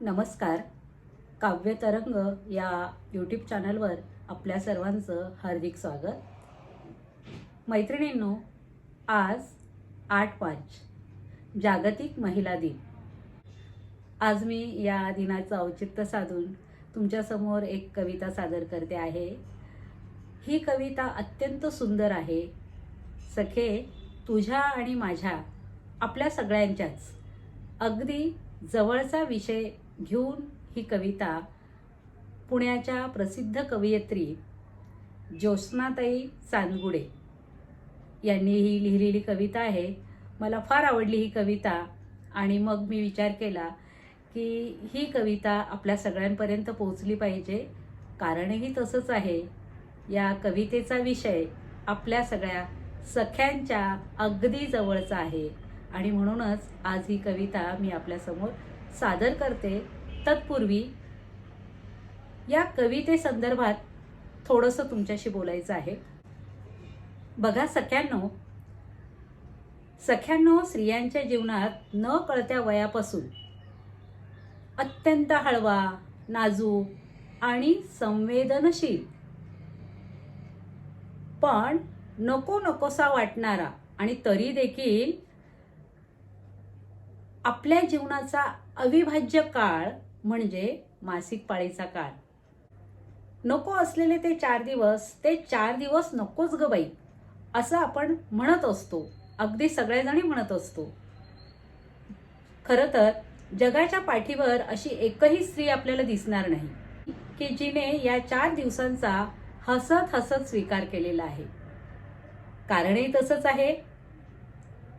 नमस्कार. काव्यतरंग या यूट्यूब चॅनलवर आपल्या सर्वांचं हार्दिक स्वागत. मैत्रिणींनो, आज 8/5 जागतिक महिला दिन. आज मी या दिनाचं औचित्य साधून तुमच्यासमोर एक कविता सादर करते आहे. ही कविता अत्यंत सुंदर आहे. सखे, तुझ्या आणि माझ्या, आपल्या सगळ्यांच्याच अगदी जवळचा विषय घेऊन ही कविता पुण्याच्या प्रसिद्ध कवयित्री ज्योत्स्नाताई चांदगुडे यांनी ही लिहिलेली कविता आहे. मला फार आवडली ही कविता आणि मग मी विचार केला की ही कविता आपल्या सगळ्यांपर्यंत पोहोचली पाहिजे. कारणही तसंच आहे. या कवितेचा विषय आपल्या सगळ्या सख्यांच्या अगदी जवळचा आहे आणि म्हणूनच आज ही कविता मी आपल्यासमोर सादर करते. तत्पूर्वी या कवितेसंदर्भात थोडंसं तुमच्याशी बोलायचं आहे. बघा सख्यांनो, स्त्रियांच्या जीवनात न कळत्या वयापासून अत्यंत हळवा, नाजूक आणि संवेदनशील पण नको नकोसा वाटणारा आणि तरी देखील आपल्या जीवनाचा अविभाज्य काळ म्हणजे मासिक पाळीचा काळ. नको असलेले ते 4 दिवस नकोच ग बाई, असं आपण म्हणत असतो. अगदी सगळेजणी म्हणत असतो. खरं तर जगाच्या पाठीवर अशी एकही स्त्री आपल्याला दिसणार नाही की जिने या 4 दिवसांचा हसत हसत स्वीकार केलेला आहे. कारणही तसंच आहे.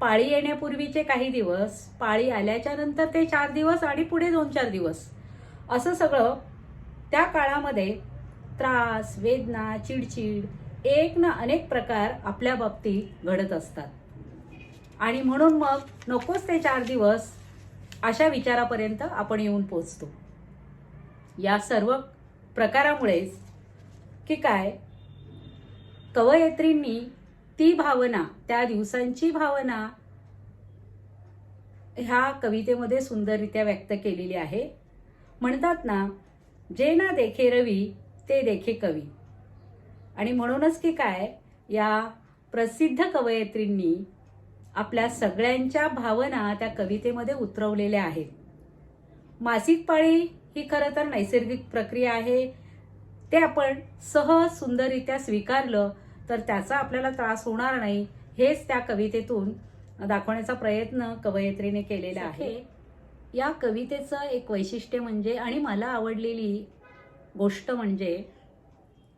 पाळी येण्यापूर्वीचे काही दिवस, पाळी आल्याच्या नंतर ते 4 दिवस आणि पुढे 2-4 दिवस, असं सगळं त्या काळामध्ये त्रास, वेदना, चिडचिड, एक ना अनेक प्रकार आपल्या बाबतीत घडत असतात. आणि म्हणून मग नकोच ते 4 दिवस अशा विचारापर्यंत आपण येऊन पोचतो. या सर्व प्रकारामुळेच की काय, कवयित्रींनी ती भावना, त्या दिवसांची भावना ह्या कवितेमध्ये सुंदररित्या व्यक्त केलेली आहे. म्हणतात ना, जे ना देखे रवी ते देखे कवी. आणि म्हणूनच की काय, या प्रसिद्ध कवयित्रींनी आपल्या सगळ्यांच्या भावना त्या कवितेमध्ये उतरवलेल्या आहेत. मासिक पाळी ही खरं तर नैसर्गिक प्रक्रिया आहे. ते आपण सहज सुंदररित्या स्वीकारलं तर त्याचा आपल्याला त्रास होणार नाही, हेच त्या कवितेतून दाखवण्याचा प्रयत्न कवयित्रीने केलेला आहे. या कवितेचं एक वैशिष्ट्य म्हणजे, आणि मला आवडलेली गोष्ट म्हणजे,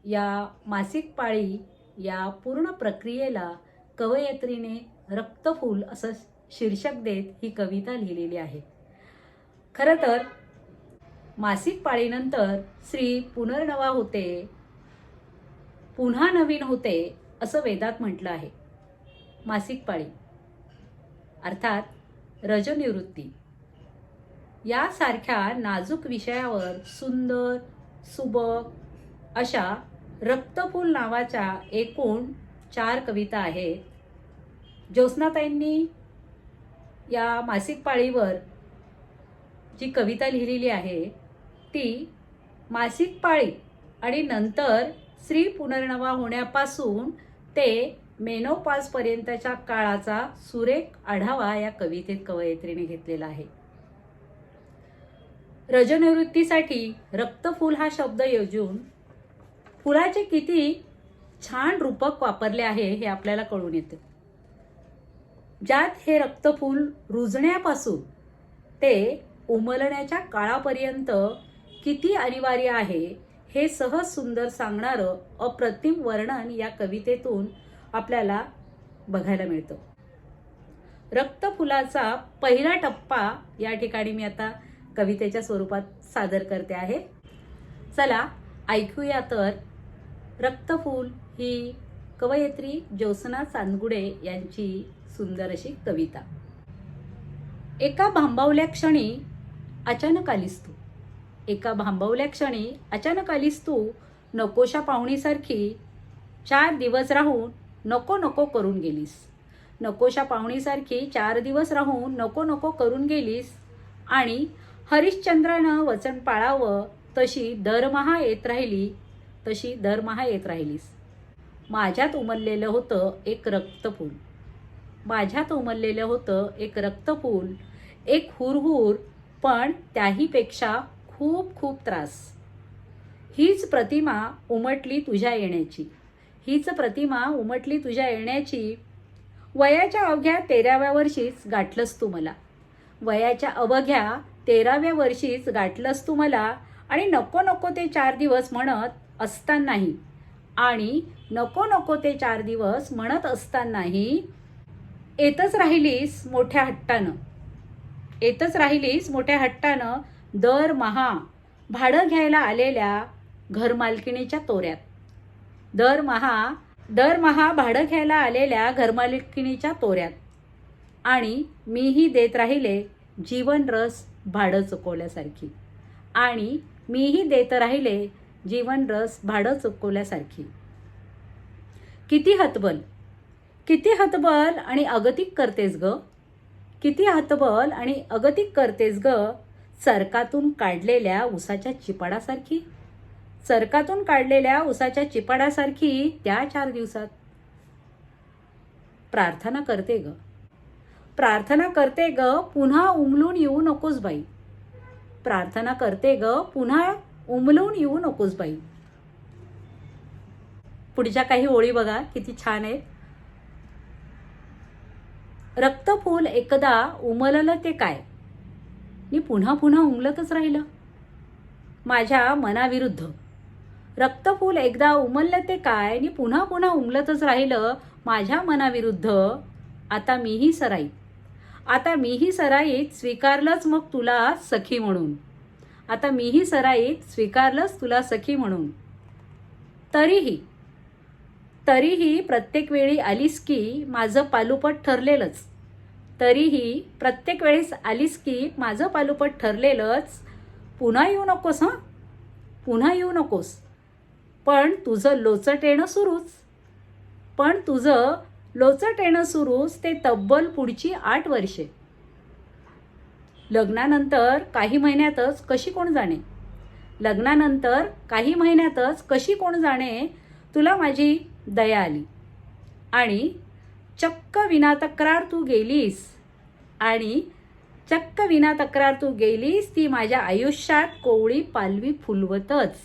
या मासिक पाळी या पूर्ण प्रक्रियेला कवयित्रीने रक्तफूल असं शीर्षक देत ही कविता लिहिलेली आहे. खरं तर मासिक पाळीनंतर स्त्री पुनर्नवा होते, पुन्हा नवीन होते, असं वेदात म्हटलं आहे. मासिक पाळी अर्थात रजोनिवृत्ती यासारख्या नाजूक विषयावर सुंदर, सुबक अशा रक्तफूल नावाच्या एकूण 4 कविता आहेत. ज्योत्स्नाताईंनी या मासिक पाळीवर जी कविता लिहिलेली आहे ती मासिक पाळी आणि नंतर स्त्री पुनर्नवा होण्यापासून ते मेनोपॉज पर्यंतच्या काळाचा सुरेख आढावा या कवितेत कवयित्रीने घेतलेला आहे. रजोनिवृत्तीसाठी रक्तफूल हा शब्द योजून फुलाचे किती छान रूपक वापरले आहे हे आपल्याला कळून येतं. ज्यात हे रक्तफूल रुजण्यापासून ते उमलण्याच्या काळापर्यंत किती अनिवार्य आहे हे सहज सुंदर सांगणारं अप्रतिम वर्णन या कवितेतून आपल्याला बघायला मिळतं. रक्तफुलाचा पहिला टप्पा या ठिकाणी मी आता कवितेच्या स्वरूपात सादर करते आहे. चला ऐकूया तर रक्तफूल ही कवयित्री ज्योत्स्ना चांदगुडे यांची सुंदर अशी कविता. एका भांबावल्या क्षणी अचानक आलीस तू. एका भांबावल्या क्षणी अचानक आलीस तू. नकोशा पाहुणीसारखी 4 दिवस राहून नको नको करून गेलीस. नकोशा पाहुणीसारखी 4 दिवस राहून नको नको करून गेलीस आणि हरिश्चंद्रानं वचन पाळावं तशी दरमहा येत राहिली, तशी दरमहा येत राहिलीस. माझ्यात उमललेलं होतं एक रक्तफूल, माझ्यात उमललेलं होतं एक रक्तफूल, एक हुरहुर, पण त्याहीपेक्षा खूप खूप त्रास. हीच प्रतिमा उमटली तुझ्या येण्याची, हीच प्रतिमा उमटली तुझ्या येण्याची. वयाच्या अवघ्या 13व्या वर्षीच गाठलंस तू मला, वयाच्या अवघ्या 13व्या वर्षीच गाठलंस तू मला. आणि नको नको ते 4 दिवस म्हणत असतानाही, आणि नको नको ते 4 दिवस म्हणत असतानाही येतच राहिलीस मोठ्या हट्टानं, येतच राहिलीस मोठ्या हट्टानं दरमहा भाडं घ्यायला आलेल्या घरमालकिणीच्या तोऱ्यात, दरमहा भाडं घ्यायला आलेल्या घरमालकिणीच्या तोऱ्यात. आणि मीही देत राहिले जीवनरस भाडं चुकवल्यासारखी, आणि मीही देत राहिले जीवनरस भाडं चुकवल्यासारखी. किती हतबल, किती हतबल आणि अगतिक करतेस ग, किती हतबल आणि अगतिक करतेस ग. चरकातून काढलेल्या उसाच्या चिपाडासारखी, चरकातून काढलेल्या उसाच्या चिपाडासारखी त्या 4 दिवसात. प्रार्थना करते ग, प्रार्थना करते ग, पुन्हा उमलून येऊ नकोस बाई, प्रार्थना करते ग, पुन्हा उमलून येऊ नकोस बाई. पुढच्या काही ओळी बघा किती छान आहेत. रक्तफूल एकदा उमललं ते काय, मी पुन्हा पुन्हा उमलतच राहिलं माझ्या मनाविरुद्ध. रक्तफूल एकदा उमललं ते काय, आणि पुन्हा पुन्हा उमलतच राहिलं माझ्या मनाविरुद्ध. आता मीही सराईत, आता मीही सराईत स्वीकारलंच मग तुला सखी म्हणून, आता मीही सराईत स्वीकारलंच तुला सखी म्हणून. तरीही तरीही प्रत्येक वेळी आलीस की माझं पालुपट ठरलेलंच, तरीही प्रत्येक वेळेस आलीस की माझं पालुपट ठरलेलंच. पुन्हा येऊ नकोस, हां पुन्हा येऊ नकोस. पण तुझं लोचट येणं सुरूच, पण तुझं लोचट येणं सुरूच ते तब्बल पुढची 8 वर्षे. लग्नानंतर काही महिन्यातच कशी कोण जाणे, लग्नानंतर काही महिन्यातच कशी कोण जाणे तुला माझी दया आली. आणि चक्क विना तक्रार तू गेलीस, आणि चक्क विना तक्रार तू गेलीस ती माझ्या आयुष्यात कोवळी पालवी फुलवतच.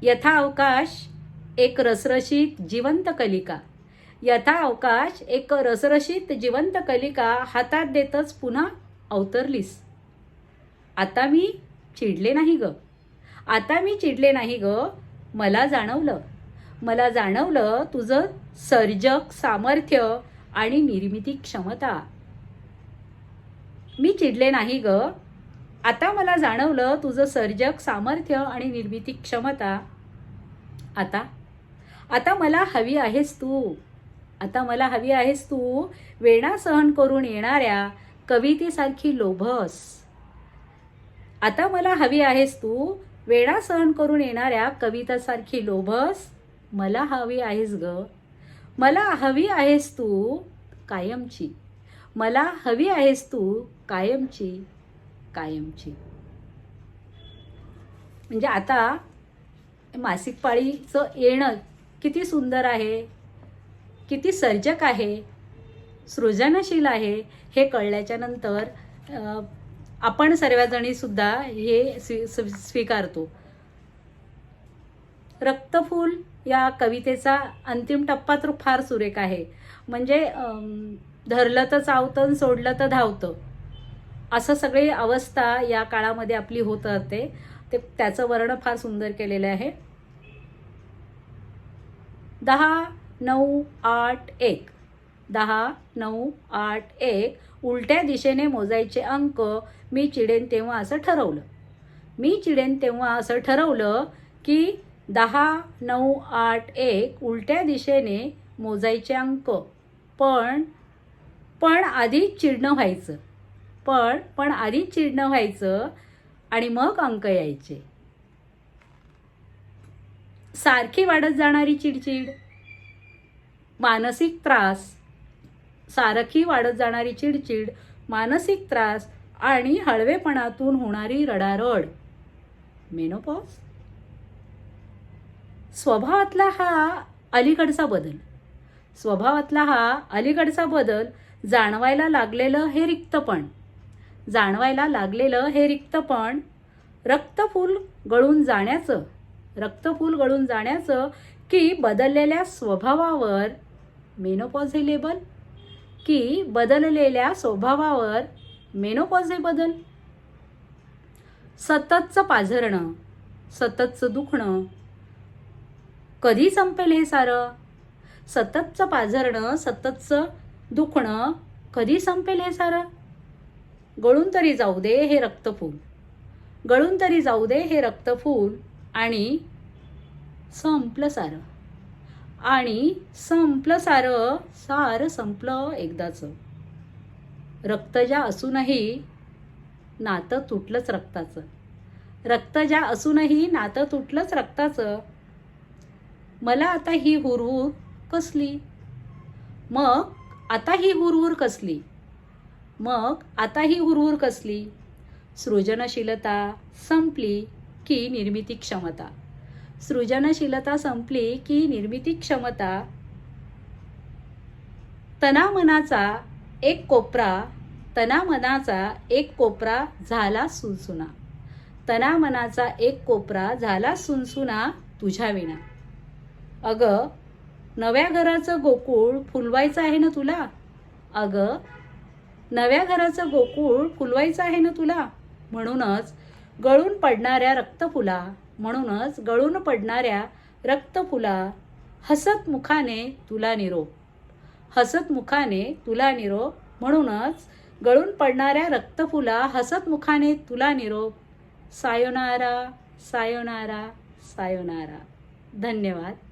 यथाअवकाश एक रसरशीत जिवंत कलिका, यथाअवकाश एक रसरशीत जिवंत कलिका हातात देतच पुन्हा अवतरलीस. आता मी चिडले नाही ग, आता मी चिडले नाही ग. मला जाणवलं तुझं सर्जक सामर्थ्य आणि निर्मिती क्षमता. मी चिडले नाही ग, आता मला जाणवलं तुझं सर्जक सामर्थ्य आणि निर्मिती क्षमता. आता मला हवी आहेस तू, आता मला हवी आहेस तू वेदना सहन करून येणाऱ्या कवितेसारखी लोभस. आता मला हवी आहेस तू वेदना सहन करून येणाऱ्या कवितासारखी लोभस. मला हवी आहेस ग, मला हवी आहेस तू कायमची, मला हवी आहेस तू कायमची, कायमची. म्हणजे आता मासिक पाळीचं येणं किती सुंदर आहे, किती सर्जक आहे, सृजनशील आहे हे कळल्याच्या नंतर आपण सर्वजणी सुद्धा हे स्वीकारतो. रक्तफूल या कवितेचा अंतिम टप्पा तर फार सुरेख आहे. म्हणजे धरलं तर चावतं, सोडलं तर धावतं, असं सगळी अवस्था या काळामध्ये आपली होत असते. ते त्याचं वर्णन फार सुंदर केलेलं आहे. 10, 9, 8, 1, 10, 9, 8, 1 उलट्या दिशेने मोजायचे अंक. मी चिडेन तेव्हा असं ठरवलं, मी चिडेन तेव्हा असं ठरवलं की 10, 9, 8, 1 उलट्या दिशेने मोजायचे अंक. पण आधीच चिडणं व्हायचं, पण आधीच चिडणं व्हायचं आणि मग अंक यायचे. सारखी वाढत जाणारी चिडचिड, मानसिक त्रास, सारखी वाढत जाणारी चिडचिड, मानसिक त्रास आणि हळवेपणातून होणारी रडारड. मेनोपॉज. स्वभावातला हा अलीकडचा बदल. स्वभावातला हा अलीकडचा बदल जाणवायला लागलेलं हे रिक्तपण. जाणवायला लागलेलं हे रिक्तपण रक्तफूल गळून जाण्याचं. रक्तफूल गळून जाण्याचं की बदललेल्या स्वभावावर. मेनोपॉज हे लेबल. की बदललेल्या स्वभावावर मेनोपॉज हे बदल. सततचं पाझरणं, सततचं दुखणं. कधी संपेल हे सारं? सततचं पाझरणं, सततचं दुखणं. कधी संपेल हे सारं? गळून तरी जाऊ दे हे रक्तफूल. गळून तरी जाऊ दे हे रक्तफूल. आणि संपलं सारं. आणि संपलं सारं. सारं संपलं एकदाचं. रक्तज्या असूनही नातं तुटलंच रक्ताचं. रक्तज्या असूनही नातं तुटलंच रक्ताचं. मला आता ही हुरहुर कसली? मग आता ही हुरहुर कसली? मग आता ही हुरहुर कसली? सृजनशीलता संपली की निर्मिती क्षमता. सृजनशीलता संपली की निर्मिती क्षमता. तनामनाचा एक कोपरा. तनामनाचा एक कोपरा झाला सुनसुना. तनामनाचा एक कोपरा झाला सुनसुना तुझ्या विना. अगं नव्या घराचं गोकुळ फुलवायचं आहे ना तुला. अगं नव्या घराचं गोकुळ फुलवायचं आहे ना तुला. म्हणूनच गळून पडणाऱ्या रक्तफुला. म्हणूनच गळून पडणाऱ्या रक्तफुला. हसत मुखाने तुला निरोप. हसत मुखाने तुला निरोप. म्हणूनच गळून पडणाऱ्या रक्तफुला. हसत मुखाने तुला निरोप. Sayonara, sayonara, sayonara. धन्यवाद.